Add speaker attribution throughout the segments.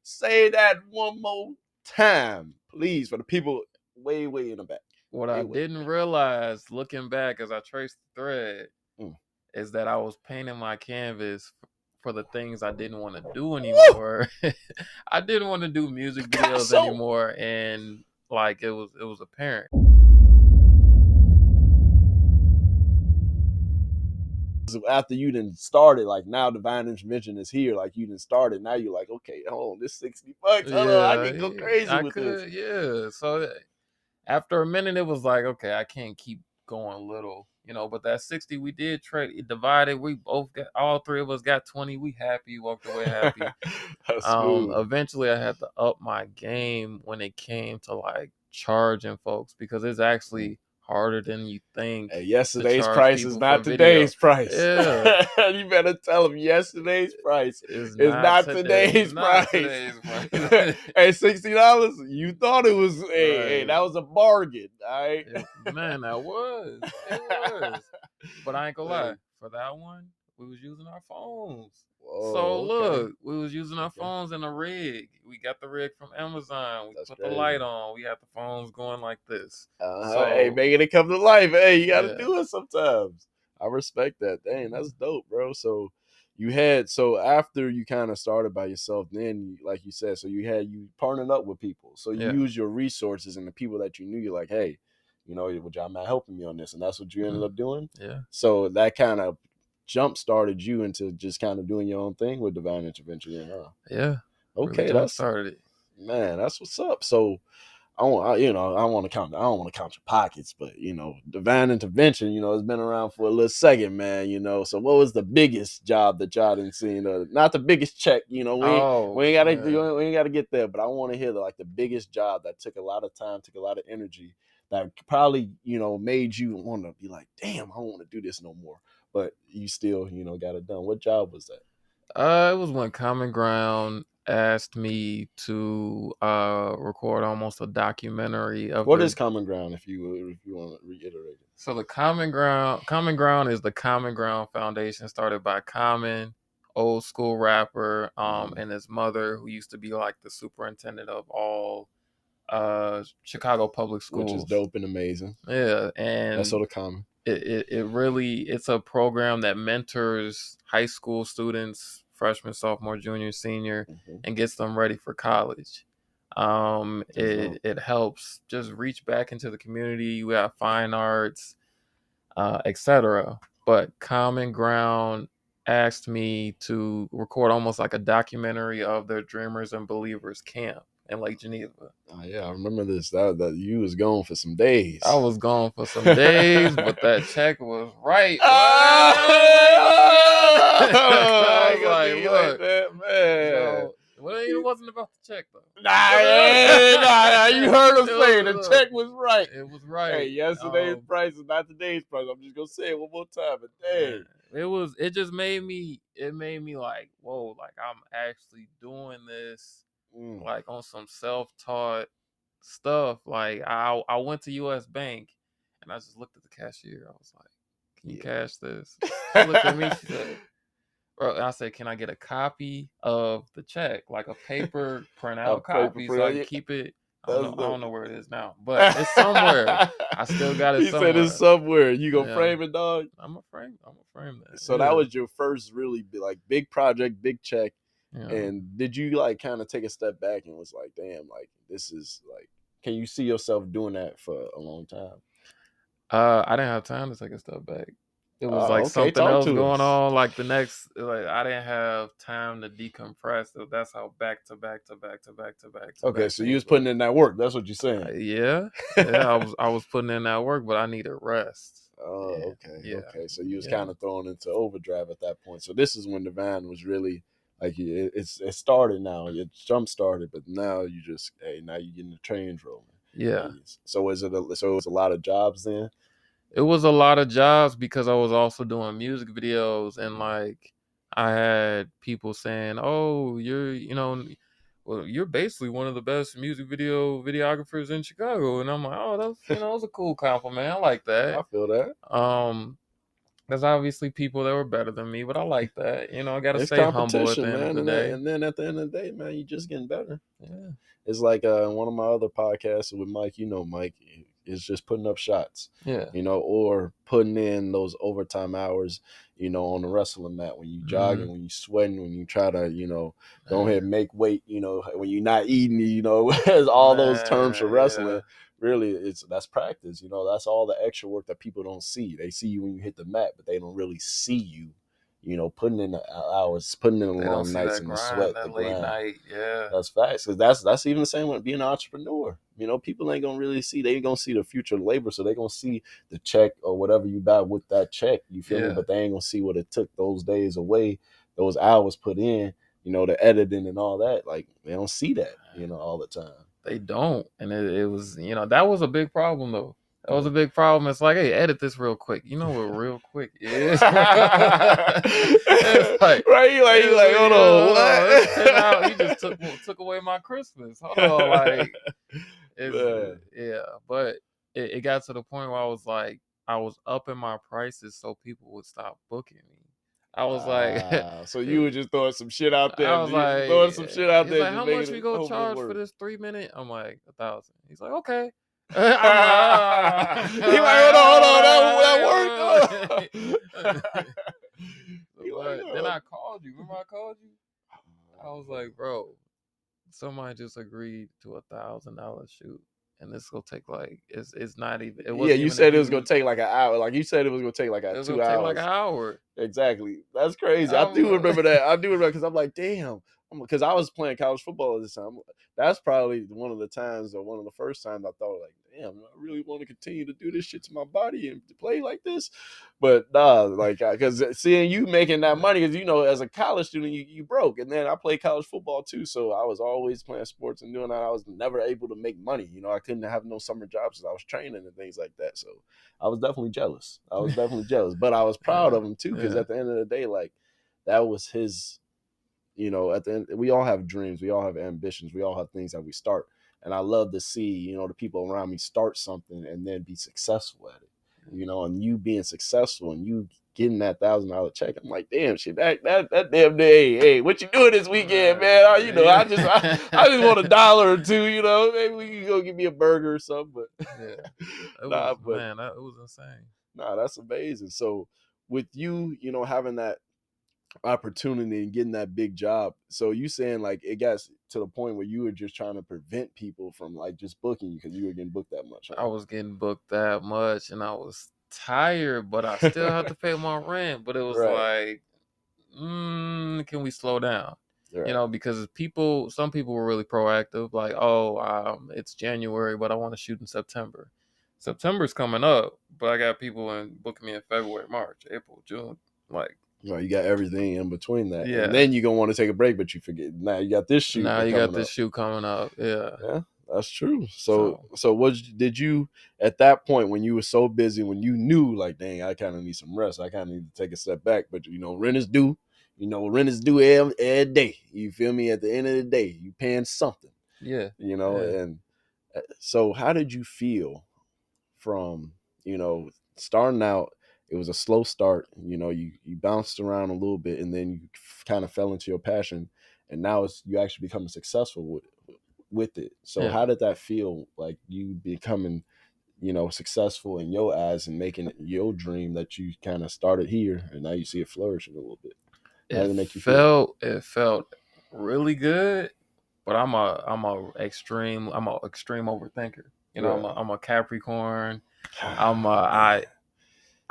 Speaker 1: Say that one more time, please, for the people way in the back.
Speaker 2: What I didn't realize, looking back as I traced the thread, is that I was painting my canvas for the things I didn't want to do anymore. I didn't want to do music videos anymore, and like it was apparent.
Speaker 1: After you done started, like now Divine Intervention is here, like you done started, now you're like, okay, hold on, this $60. Hold on, I can go crazy with this.
Speaker 2: Yeah. So after a minute, it was like, okay, I can't keep going little, but that 60 we did trade, it divided. We both got, all three of us got 20. We happy, walked away happy. Eventually I had to up my game when it came to like charging folks, because it's actually harder than you think.
Speaker 1: Hey, yesterday's price is not today's price. Yeah. You better tell them yesterday's price is not today's price. Hey, $60, you thought it was, hey, that was a bargain, all right?
Speaker 2: Man, that was. It was. But I ain't gonna lie, for that one, we was using our phones. Whoa, so look, we was using our phones in a rig. We got the rig from Amazon. We put the light on. We had the phones going like this.
Speaker 1: So, hey, making it come to life. Hey, you got to do it sometimes. I respect that. Dang, that's dope, bro. So after you kind of started by yourself, then like you said, so you partnered up with people. So you use your resources and the people that you knew. You're like, hey, would y'all mind helping me on this? And that's what you ended up doing. Yeah. So that kind of jump started you into just kind of doing your own thing with Divine Intervention.
Speaker 2: Yeah.
Speaker 1: Okay,
Speaker 2: really
Speaker 1: that's
Speaker 2: started it.
Speaker 1: Man, that's what's up. So I don't want to count your pockets, but Divine Intervention, it's been around for a little second, man. So what was the biggest job that y'all didn't see? Not the biggest check, we ain't gotta get there, but I want to hear the biggest job that took a lot of time, took a lot of energy, that probably made you want to be like, damn, I don't want to do this no more, but you still got it done. What job was that?
Speaker 2: It was when Common Ground asked me to record almost a documentary of
Speaker 1: what is Common Ground, if you want to reiterate it.
Speaker 2: So the Common Ground is the Common Ground Foundation, started by Common, old school rapper, and his mother, who used to be like the superintendent of all Chicago public schools,
Speaker 1: which is dope and amazing.
Speaker 2: Yeah, and
Speaker 1: that's sort of common.
Speaker 2: It's a program that mentors high school students, freshman, sophomore, junior, senior, and gets them ready for college. It helps just reach back into the community. You have fine arts, etc. But Common Ground asked me to record almost like a documentary of their Dreamers and Believers camp in Lake Geneva.
Speaker 1: Oh yeah, I remember this. That you was gone for some days.
Speaker 2: I was gone for some days, but that check was right. I was like, look, man. It wasn't about the check though.
Speaker 1: Nah, you heard him say the check was right.
Speaker 2: It was right.
Speaker 1: Hey, yesterday's price is not today's price. I'm just gonna say it one more time. But dang.
Speaker 2: It just made me like, whoa, like I'm actually doing this like on some self-taught stuff. Like I went to US Bank and I just looked at the cashier. I was like, can you cash this? She looked at me, she said, I said, can I get a copy of the check? Like a paper printout copy so I can keep it. I don't know where it is now, but it's somewhere. I still got it somewhere.
Speaker 1: He said it's somewhere. You gonna frame it, dog?
Speaker 2: I'm gonna frame that.
Speaker 1: So that was your first really big project, big check. Yeah. And did you kind of take a step back and was like, damn, this is can you see yourself doing that for a long time?
Speaker 2: I didn't have time to take a step back. It was something else going on. I didn't have time to decompress. That's how back to back.
Speaker 1: Okay, so you was putting in that work. That's what you're saying.
Speaker 2: Yeah. I was putting in that work, but I needed rest.
Speaker 1: Oh, okay. Yeah. Okay, so you was kind of thrown into overdrive at that point. So this is when Divine was really it started now. It jump started, but now you just now you're getting the trains rolling.
Speaker 2: Yeah.
Speaker 1: So it was a lot of jobs then?
Speaker 2: It was a lot of jobs because I was also doing music videos, and I had people saying, "Oh, you're basically one of the best music videographers in Chicago," and I'm like, "Oh, that's that's a cool compliment. I like that.
Speaker 1: I feel that."
Speaker 2: There's obviously people that were better than me, but I like that. You know, I gotta
Speaker 1: It's
Speaker 2: stay humble at the
Speaker 1: competition,
Speaker 2: end of
Speaker 1: man,
Speaker 2: the day.
Speaker 1: and then at the end of the day, man, you just getting better.
Speaker 2: Yeah.
Speaker 1: It's like one of my other podcasts with Mike. You know, Mike is just putting up shots.
Speaker 2: Yeah.
Speaker 1: You know, or putting in those overtime hours. You know, on the wrestling mat when you jogging, when you sweating, when you try to, you know, go ahead and make weight. You know, when you're not eating. You know, all those terms for wrestling.
Speaker 2: Yeah.
Speaker 1: Really, that's practice. You know, that's all the extra work that people don't see. They see you when you hit the mat, but they don't really see you. You know, putting in the hours, putting in the long nights and the sweat, the
Speaker 2: late
Speaker 1: grind.
Speaker 2: night, yeah.
Speaker 1: That's facts. Because that's even the same with being an entrepreneur. You know, people ain't gonna really see. They ain't gonna see the future labor, so they gonna see the check or whatever you buy with that check. You feel me? But they ain't gonna see what it took those days away, those hours put in. You know, the editing and all that. Like they don't see that. You know, all the time.
Speaker 2: They don't, and it was, you know, that was a big problem though. That was a big problem. It's like, hey, edit this real quick. You know what real quick is? It's like,
Speaker 1: right? You like, hold on, what?
Speaker 2: It's 10 hours. He just took away my Christmas. Hold on, like, yeah. But it got to the point where I was like, I was upping my prices so people would stop booking me. I was like,
Speaker 1: so you were just throwing some shit out there.
Speaker 2: I was like,
Speaker 1: throwing some shit out
Speaker 2: he's
Speaker 1: there.
Speaker 2: like, how much we go charge for this 3-minute? I'm like, 1,000. He's like, okay.
Speaker 1: He like, hold on, that worked.
Speaker 2: Then I called you. Remember I called you? I was like, bro, somebody just agreed to $1,000 shoot. And this will take like it's not even. It wasn't
Speaker 1: you said it was gonna take like an hour. Like you said, it was gonna take like 2 hours.
Speaker 2: Take like an hour.
Speaker 1: Exactly. That's crazy. I do remember that. I do remember because I'm like, damn. Because I was playing college football at this time. That's probably one of the times or one of the first times I thought like, damn, I really want to continue to do this shit to my body and to play like this. But nah, like, because seeing you making that money, because, you know, as a college student, you broke. And then I played college football too. So I was always playing sports and doing that. I was never able to make money. You know, I couldn't have no summer jobs because I was training and things like that. So I was definitely jealous. But I was proud of him too, because at the end of the day, like, that was his. You know, at the end, we all have dreams, we all have ambitions, we all have things that we start. And I love to see, you know, the people around me start something and then be successful at it. You know, and you being successful and you getting that $1,000 check. I'm like, damn shit, that damn day. Hey, what you doing this weekend, man? You know, I just want $1 or $2. You know, maybe we can go get me a burger or something. But
Speaker 2: it was insane.
Speaker 1: Nah, that's amazing. So with you, you know, having that opportunity and getting that big job, so you saying like it got to the point where you were just trying to prevent people from like just booking you because you were getting booked that much, huh?
Speaker 2: I was getting booked that much and I was tired, but I still had to pay my rent. But it was like, can we slow down? You know, because some people were really proactive, like, it's January, but I want to shoot in September. September's coming up, but I got people booking me in February, March, April, June, like.
Speaker 1: Well, you got everything in between that. Yeah. And then you're going to want to take a break, but you forget. Now you got this shoot.
Speaker 2: Now you got this shoot coming up. Yeah.
Speaker 1: Yeah, that's true. So did you, at that point when you were so busy, when you knew like, dang, I kind of need some rest, I kind of need to take a step back, but, you know, rent is due. You know, rent is due every day. You feel me? At the end of the day, you paying something.
Speaker 2: Yeah.
Speaker 1: You know, and so how did you feel from, you know, starting out? It was a slow start, you know, you bounced around a little bit and then you kind of fell into your passion, and now you actually becoming successful with it. So how did that feel, like you becoming, you know, successful in your eyes and making it your dream that you kind of started here and now you see it flourishing a little bit? How did it make you feel?
Speaker 2: It felt really good, but I'm a extreme overthinker. You know, I'm a Capricorn.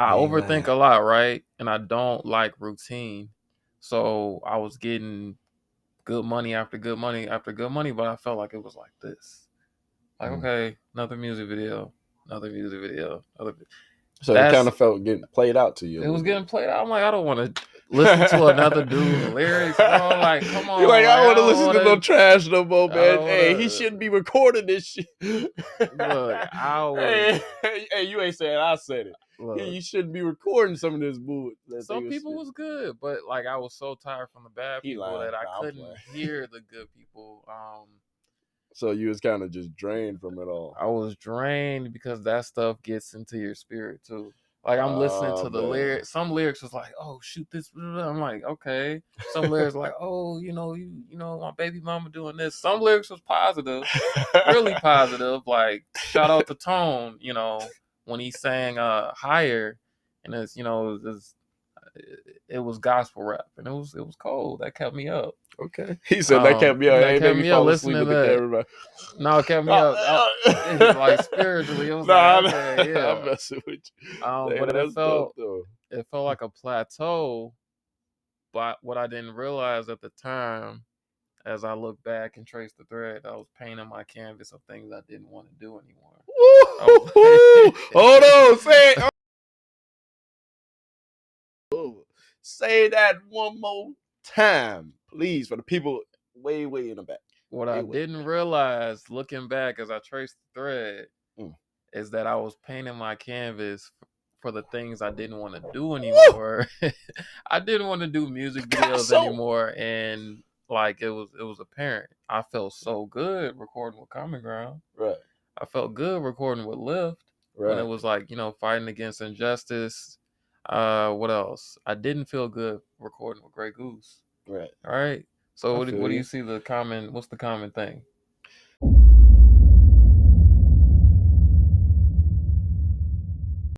Speaker 2: I overthink a lot, right? And I don't like routine. So I was getting good money after good money after good money, but I felt like it was like this. Like, okay, another music video.
Speaker 1: So it kind of felt getting played out to you.
Speaker 2: It was getting played out. I'm like, I don't want to listen to another dude's lyrics, bro. Like, come on.
Speaker 1: You're like, I don't want to listen to no trash no more, man. Hey, he shouldn't be recording this shit. Look, hey, you ain't saying I said it. Look, you shouldn't be recording some of this bull.
Speaker 2: Some people was good, but like I was so tired from the bad people that I couldn't hear the good people.
Speaker 1: So you was kind of just drained from it all.
Speaker 2: I was drained because that stuff gets into your spirit too. Like I'm listening to the
Speaker 1: man.
Speaker 2: lyrics. Some lyrics was like, "Oh shoot, this." I'm like, okay. Some lyrics like, "Oh, you know, my baby mama doing this." Some lyrics was positive, really positive. Like shout out to Tone, when he sang "Higher," and it was gospel rap, and it was cold. That kept me up.
Speaker 1: Okay. He said that kept me up.
Speaker 2: That
Speaker 1: Hey,
Speaker 2: kept
Speaker 1: made me
Speaker 2: me up
Speaker 1: fall asleep
Speaker 2: listening to
Speaker 1: with the
Speaker 2: that.
Speaker 1: camera.
Speaker 2: No, it kept me up. Like spiritually, it was
Speaker 1: Nah,
Speaker 2: like, okay, yeah.
Speaker 1: I'm messing with you.
Speaker 2: But
Speaker 1: That's dope, though.
Speaker 2: it felt like a plateau. But what I didn't realize at the time, as I look back and trace the thread, I was painting my canvas of things I didn't want to do anymore.
Speaker 1: Hold on, say it. Say that one more time, please, for the people way in the back.
Speaker 2: What I didn't realize, looking back as I traced the thread, is that I was painting my canvas for the things I didn't want to do anymore. I didn't want to do music videos anymore, and like it was apparent. I felt so good recording with Common Ground.
Speaker 1: Right.
Speaker 2: I felt good recording with Lyft when it was like, fighting against injustice. What else? I didn't feel good recording with Grey Goose.
Speaker 1: Right.
Speaker 2: All right. So what do you see what's the common thing?